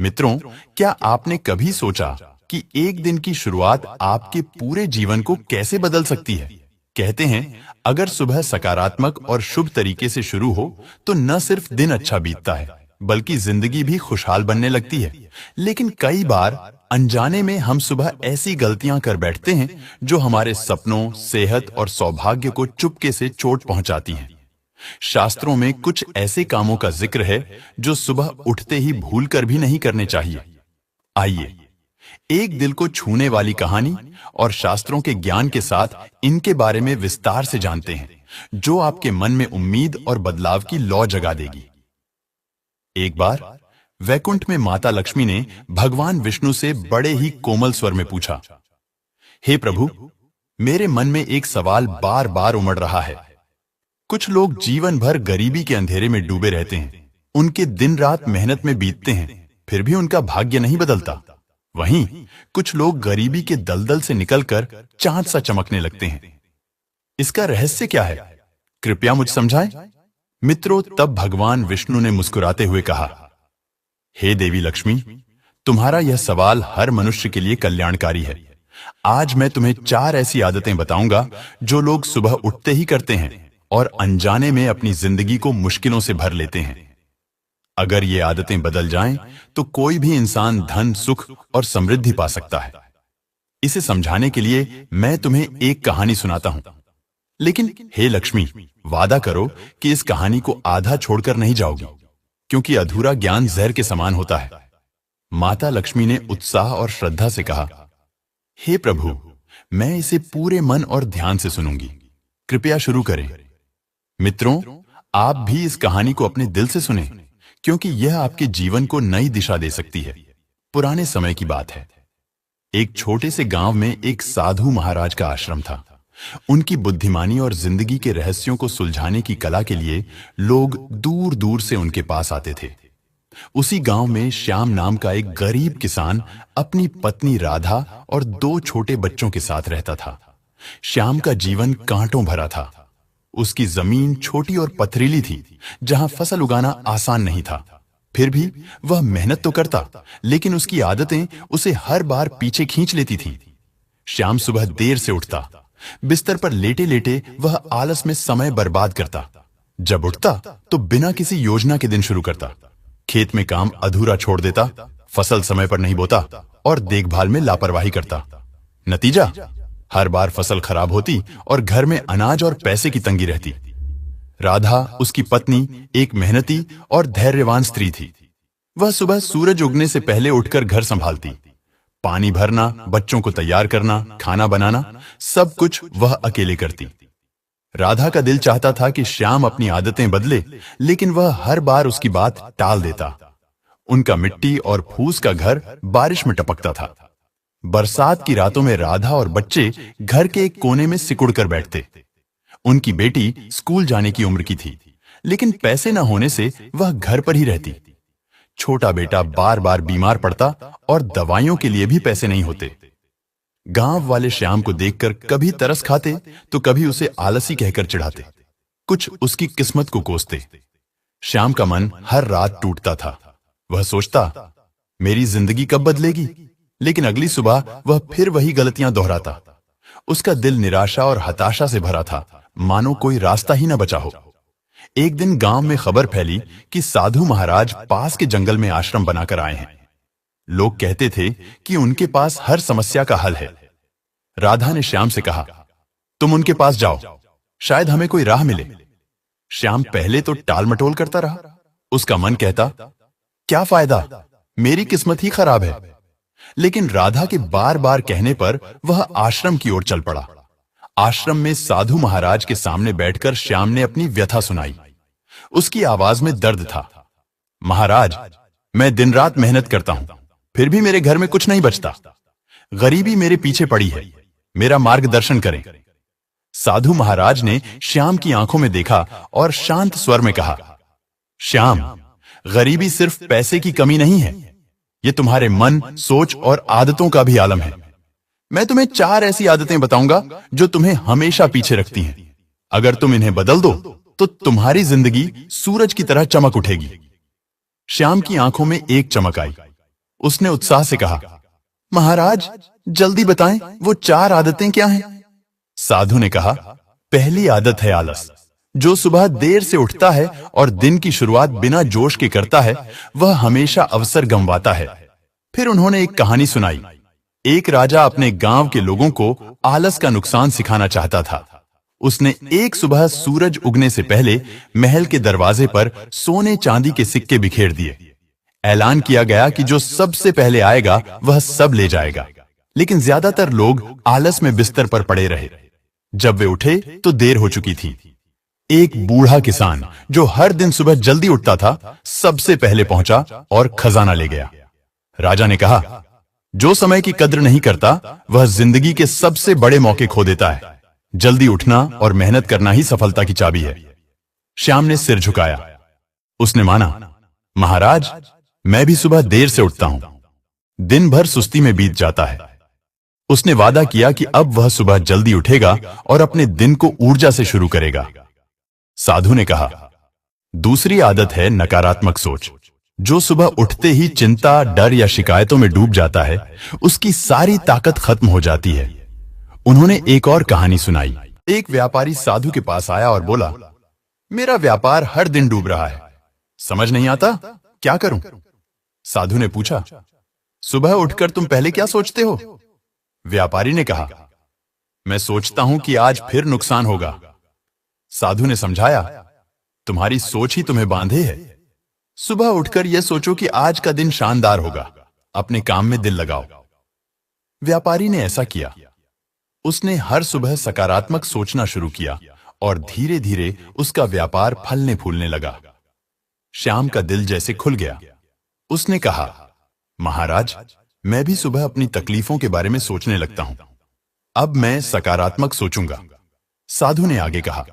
मित्रों, क्या आपने कभी सोचा कि एक दिन की शुरुआत आपके पूरे जीवन को कैसे बदल सकती है? कहते हैं, अगर सुबह सकारात्मक और शुभ तरीके से शुरू हो, तो न सिर्फ दिन अच्छा बीतता है, बल्कि जिंदगी भी खुशहाल बनने लगती है। लेकिन कई बार अनजाने में हम सुबह ऐसी गलतियां कर बैठते हैं, जो हमारे सपनों, सेहत और सौभाग्य को चुपके से चोट पहुंचाती हैं। शास्त्रों में कुछ ऐसे कामों का जिक्र है, जो सुबह उठते ही भूलकर भी नहीं करने चाहिए। आइए, एक दिल को छूने वाली कहानी और शास्त्रों के ज्ञान के साथ इनके बारे में विस्तार से जानते हैं, जो आपके मन में उम्मीद और बदलाव की लौ जगा देगी। एक बार वैकुंठ में माता लक्ष्मी ने भगवान विष्णु से बड़े ही कोमल स्वर में पूछा, हे प्रभु, मेरे मन में एक सवाल बार बार उमड़ रहा है। कुछ लोग जीवन भर गरीबी के अंधेरे में डूबे रहते हैं, उनके दिन रात मेहनत में बीतते हैं, फिर भी उनका भाग्य नहीं बदलता। वहीं कुछ लोग गरीबी के दलदल से निकलकर चांद सा चमकने लगते हैं। इसका रहस्य क्या है? कृपया मुझे समझाएं। मित्रों, तब भगवान विष्णु ने मुस्कुराते हुए कहा, हे देवी लक्ष्मी, तुम्हारा यह सवाल हर मनुष्य के लिए कल्याणकारी है। आज मैं तुम्हें 4 ऐसी आदतें बताऊंगा, जो लोग सुबह उठते ही करते हैं और अनजाने में अपनी जिंदगी को मुश्किलों से भर लेते हैं। अगर ये आदतें बदल जाएं, तो कोई भी इंसान धन, सुख और समृद्धि पा सकता है। इसे समझाने के लिए मैं तुम्हें एक कहानी सुनाता हूं। लेकिन हे लक्ष्मी, वादा करो कि इस कहानी को आधा छोड़कर नहीं जाओगी, क्योंकि अधूरा ज्ञान जहर के समान होता है। माता लक्ष्मी ने उत्साह और श्रद्धा से कहा, हे प्रभु, मैं इसे पूरे मन और ध्यान से सुनूंगी। कृपया शुरू करें। मित्रों, आप भी इस कहानी को अपने दिल से सुनें, क्योंकि यह आपके जीवन को नई दिशा दे सकती है। पुराने समय की बात है। एक छोटे से गांव में एक साधु महाराज का आश्रम था। उनकी बुद्धिमानी और जिंदगी के रहस्यों को सुलझाने की कला के लिए लोग दूर दूर से उनके पास आते थे। उसी गांव में श्याम नाम का एक गरीब किसान अपनी पत्नी राधा और 2 छोटे बच्चों के साथ रहता था। श्याम का जीवन कांटों भरा था। उसकी जमीन छोटी और पथरीली थी, जहां फसल उगाना आसान नहीं था। फिर भी वह मेहनत तो करता, लेकिन उसकी आदतें उसे हर बार पीछे खींच लेती थीं। श्याम सुबह देर से उठता। बिस्तर पर लेटे लेटे वह आलस में समय बर्बाद करता। जब उठता तो बिना किसी योजना के दिन शुरू करता। खेत में काम अधूरा छोड़ देता, फसल समय पर नहीं बोता और देखभाल में लापरवाही करता। नतीजा, हर बार फसल खराब होती और घर में अनाज और पैसे की तंगी रहती। राधा, उसकी पत्नी, एक मेहनती और धैर्यवान स्त्री थी। वह सुबह सूरज उगने से पहले उठकर घर संभालती। पानी भरना, बच्चों को तैयार करना, खाना बनाना, सब कुछ वह अकेले करती। राधा का दिल चाहता था कि श्याम अपनी आदतें बदले, लेकिन वह हर बार उसकी बात टाल देता। उनका मिट्टी और फूस का घर बारिश में टपकता था। बरसात की रातों में राधा और बच्चे घर के एक कोने में सिकुड़ कर बैठते। उनकी बेटी स्कूल जाने की उम्र की थी, लेकिन पैसे न होने से वह घर पर ही रहती। छोटा बेटा बार बार बीमार पड़ता और दवाइयों के लिए भी पैसे नहीं होते। गांव वाले श्याम को देखकर कभी तरस खाते तो कभी उसे आलसी कहकर चिढ़ाते। कुछ उसकी किस्मत को कोसते। श्याम का मन हर रात टूटता था। वह सोचता, मेरी जिंदगी कब बदलेगी? लेकिन अगली सुबह वह फिर वही गलतियां दोहराता। उसका दिल निराशा और हताशा से भरा था, मानो कोई रास्ता ही न बचा हो। एक दिन गांव में खबर फैली कि साधु महाराज पास के जंगल में आश्रम बनाकर आए हैं। लोग कहते थे कि उनके पास हर समस्या का हल है। राधा ने श्याम से कहा, तुम उनके पास जाओ, शायद हमें कोई राह मिले। श्याम पहले तो टाल मटोल करता रहा। उसका मन कहता, क्या फायदा, मेरी किस्मत ही खराब है। लेकिन राधा के बार बार कहने पर वह आश्रम की ओर चल पड़ा। आश्रम में साधु महाराज के सामने बैठकर श्याम ने अपनी व्यथा सुनाई। उसकी आवाज में दर्द था। महाराज, मैं दिन रात मेहनत करता हूं, फिर भी मेरे घर में कुछ नहीं बचता। गरीबी मेरे पीछे पड़ी है, मेरा मार्गदर्शन करें। साधु महाराज ने श्याम की आंखों में देखा और शांत स्वर में कहा, श्याम, गरीबी सिर्फ पैसे की कमी नहीं है, ये तुम्हारे मन, सोच और आदतों का भी आलम है। मैं तुम्हें 4 ऐसी आदतें बताऊंगा जो तुम्हें हमेशा पीछे रखती हैं। अगर तुम इन्हें बदल दो तो तुम्हारी जिंदगी सूरज की तरह चमक उठेगी। श्याम की आंखों में एक चमक आई। उसने उत्साह से कहा, महाराज जल्दी बताएं, वो 4 आदतें क्या हैं? साधु ने कहा, पहली आदत है आलस। जो सुबह देर से उठता है और दिन की शुरुआत बिना जोश के करता है, वह हमेशा अवसर गंवाता है। फिर उन्होंने एक कहानी सुनाई। एक राजा अपने गांव के लोगों को आलस का नुकसान सिखाना चाहता था। उसने एक सुबह सूरज उगने से पहले महल के दरवाजे पर सोने चांदी के सिक्के बिखेर दिए। ऐलान किया गया कि जो सबसे पहले आएगा वह सब ले जाएगा। लेकिन ज्यादातर लोग आलस में बिस्तर पर पड़े रहे। जब वे उठे तो देर हो चुकी थी। एक बूढ़ा किसान जो हर दिन सुबह जल्दी उठता था, सबसे पहले पहुंचा और खजाना ले गया। राजा ने कहा, जो समय की कद्र नहीं करता वह जिंदगी के सबसे बड़े मौके खो देता है। जल्दी उठना और मेहनत करना ही सफलता की चाबी है। श्याम ने सिर झुकाया। उसने माना, महाराज मैं भी सुबह देर से उठता हूं। दिन भर सुस्ती में बीत जाता है। उसने वादा किया कि अब वह सुबह जल्दी उठेगा और अपने दिन को ऊर्जा से शुरू करेगा। साधु ने कहा, दूसरी आदत है नकारात्मक सोच। जो सुबह उठते ही चिंता, डर या शिकायतों में डूब जाता है, उसकी सारी ताकत खत्म हो जाती है। उन्होंने एक और कहानी सुनाई। एक व्यापारी साधु के पास आया और बोला, मेरा व्यापार हर दिन डूब रहा है, समझ नहीं आता क्या करूं? साधु ने पूछा, सुबह उठकर तुम पहले क्या सोचते हो? व्यापारी ने कहा, मैं सोचता हूं कि आज फिर नुकसान होगा। साधु ने समझाया, तुम्हारी सोच ही तुम्हें बांधे है। सुबह उठकर यह सोचो कि आज का दिन शानदार होगा। अपने काम में दिल लगाओ। व्यापारी ने ऐसा किया। उसने हर सुबह सकारात्मक सोचना शुरू किया और धीरे धीरे उसका व्यापार फलने फूलने लगा। श्याम का दिल जैसे खुल गया। उसने कहा, महाराज मैं भी सुबह अपनी तकलीफों के बारे में सोचने लगता हूं। अब मैं सकारात्मक सोचूंगा। साधु ने आगे कहा,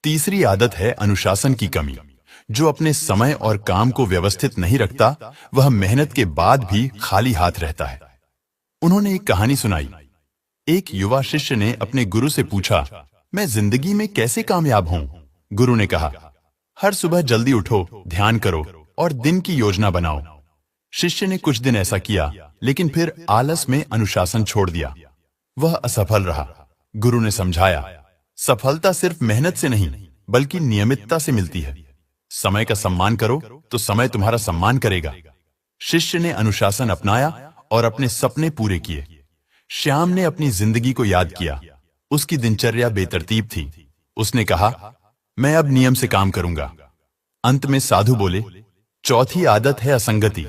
तीसरी आदत है अनुशासन की कमी। जो अपने समय और काम को व्यवस्थित नहीं रखता, वह मेहनत के बाद भी खाली हाथ रहता है। उन्होंने एक कहानी सुनाई। एक युवा शिष्य ने अपने गुरु से पूछा, मैं जिंदगी में कैसे कामयाब हूं? गुरु ने कहा, हर सुबह जल्दी उठो, ध्यान करो और दिन की योजना बनाओ। शिष्य ने कुछ दिन ऐसा किया, लेकिन फिर आलस में अनुशासन छोड़ दिया। वह असफल रहा। गुरु ने समझाया, सफलता सिर्फ मेहनत से नहीं बल्कि नियमितता से मिलती है। समय का सम्मान करो तो समय तुम्हारा सम्मान करेगा। शिष्य ने अनुशासन अपनाया और अपने सपने पूरे किए। श्याम ने अपनी जिंदगी को याद किया। उसकी दिनचर्या बेतरतीब थी। उसने कहा, मैं अब नियम से काम करूंगा। अंत में साधु बोले, चौथी आदत है असंगति।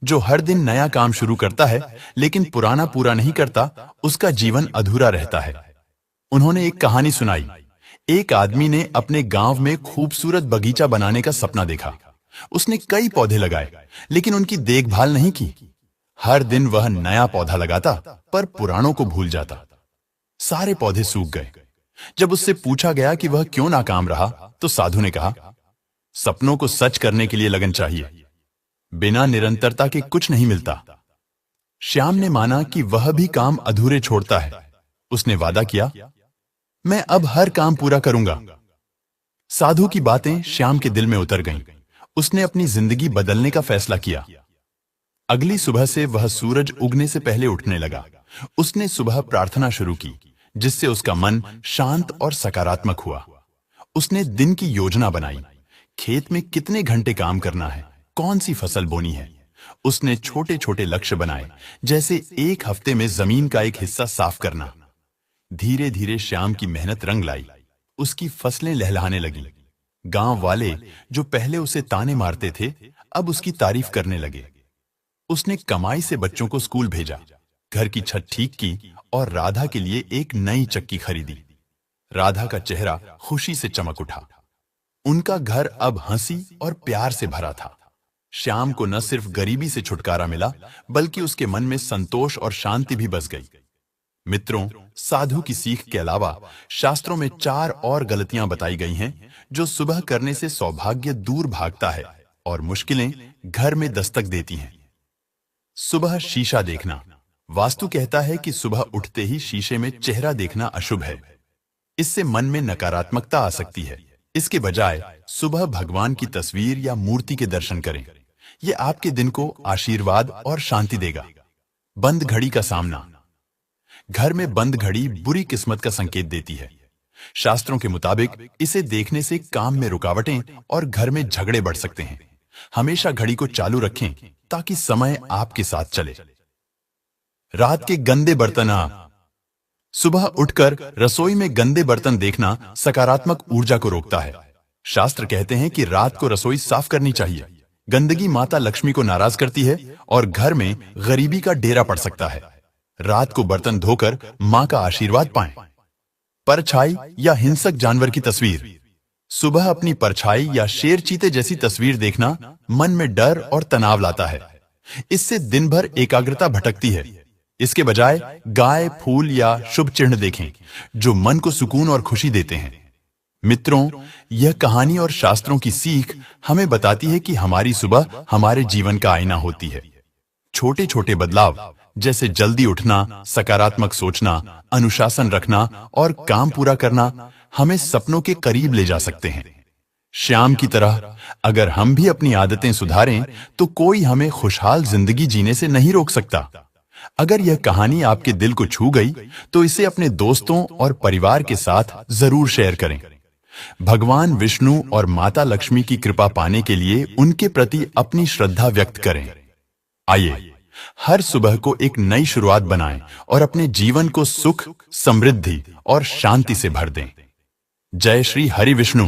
जो हर दिन नया काम शुरू करता है लेकिन पुराना पूरा नहीं करता, उसका जीवन अधूरा रहता है। उन्होंने एक कहानी सुनाई। एक आदमी ने अपने गांव में खूबसूरत बगीचा बनाने का सपना देखा। उसने कई पौधे लगाए, लेकिन उनकी देखभाल नहीं की। हर दिन वह नया पौधा लगाता, पर पुरानों को भूल जाता। सारे पौधे सूख गए। जब उससे पूछा गया कि वह क्यों नाकाम रहा, तो साधु ने कहा, सपनों को सच करने के लिए लगन चाहिए। बिना निरंतरता के कुछ नहीं मिलता। श्याम ने माना कि वह भी काम अधूरे छोड़ता है। उसने वादा किया, मैं अब हर काम पूरा करूंगा। साधु की बातें श्याम के दिल में उतर गईं। उसने अपनी जिंदगी बदलने का फैसला किया। अगली सुबह से वह सूरज उगने से पहले उठने लगा। उसने सुबह प्रार्थना शुरू की, जिससे उसका मन शांत और सकारात्मक हुआ। उसने दिन की योजना बनाई। खेत में कितने घंटे काम करना है, कौन सी फसल बोनी है। उसने छोटे छोटे लक्ष्य बनाए, जैसे एक हफ्ते में जमीन का एक हिस्सा साफ करना। धीरे धीरे श्याम की मेहनत रंग लाई। उसकी फसलें लहलहाने लगी। गांव वाले जो पहले उसे ताने मारते थे, अब उसकी तारीफ करने लगे। उसने कमाई से बच्चों को स्कूल भेजा, घर की छत ठीक की और राधा के लिए एक नई चक्की खरीदी। राधा का चेहरा खुशी से चमक उठा। उनका घर अब हंसी और प्यार से भरा था। श्याम को न सिर्फ गरीबी से छुटकारा मिला, बल्कि उसके मन में संतोष और शांति भी बस गई। मित्रों, साधु की सीख के अलावा शास्त्रों में 4 और गलतियां बताई गई हैं, जो सुबह करने से सौभाग्य दूर भागता है और मुश्किलें घर में दस्तक देती हैं। सुबह शीशा देखना। वास्तु कहता है कि सुबह उठते ही शीशे में चेहरा देखना अशुभ है। इससे मन में नकारात्मकता आ सकती है। इसके बजाय सुबह भगवान की तस्वीर या मूर्ति के दर्शन करें। ये आपके दिन को आशीर्वाद और शांति देगा। बंद घड़ी का सामना। घर में बंद घड़ी बुरी किस्मत का संकेत देती है। शास्त्रों के मुताबिक इसे देखने से काम में रुकावटें और घर में झगड़े बढ़ सकते हैं। हमेशा घड़ी को चालू रखें ताकि समय आपके साथ चले। रात के गंदे बर्तन। सुबह उठकर रसोई में गंदे बर्तन देखना सकारात्मक ऊर्जा को रोकता है। शास्त्र कहते हैं कि रात को रसोई साफ करनी चाहिए। गंदगी माता लक्ष्मी को नाराज करती है और घर में गरीबी का डेरा पड़ सकता है। रात को बर्तन धोकर मां का आशीर्वाद पाएं। परछाई या हिंसक जानवर की तस्वीर। सुबह अपनी परछाई या शेर चीते जैसी तस्वीर देखना मन में डर और तनाव लाता है। इससे दिन भर एकाग्रता भटकती है। इसके बजाय गाय, फूल या शुभ चिन्ह देखें जो मन को सुकून और खुशी देते हैं। मित्रों, यह कहानी और शास्त्रों की सीख हमें बताती है कि हमारी सुबह हमारे जीवन का आईना होती है। छोटे छोटे बदलाव जैसे जल्दी उठना, सकारात्मक सोचना, अनुशासन रखना और काम पूरा करना हमें सपनों के करीब ले जा सकते हैं। श्याम की तरह अगर हम भी अपनी आदतें सुधारें तो कोई हमें खुशहाल जिंदगी जीने से नहीं रोक सकता। अगर यह कहानी आपके दिल को छू गई तो इसे अपने दोस्तों और परिवार के साथ जरूर शेयर करें। भगवान विष्णु और माता लक्ष्मी की कृपा पाने के लिए उनके प्रति अपनी श्रद्धा व्यक्त करें। आइए हर सुबह को एक नई शुरुआत बनाएं और अपने जीवन को सुख, समृद्धि और शांति से भर दें। जय श्री हरि विष्णु।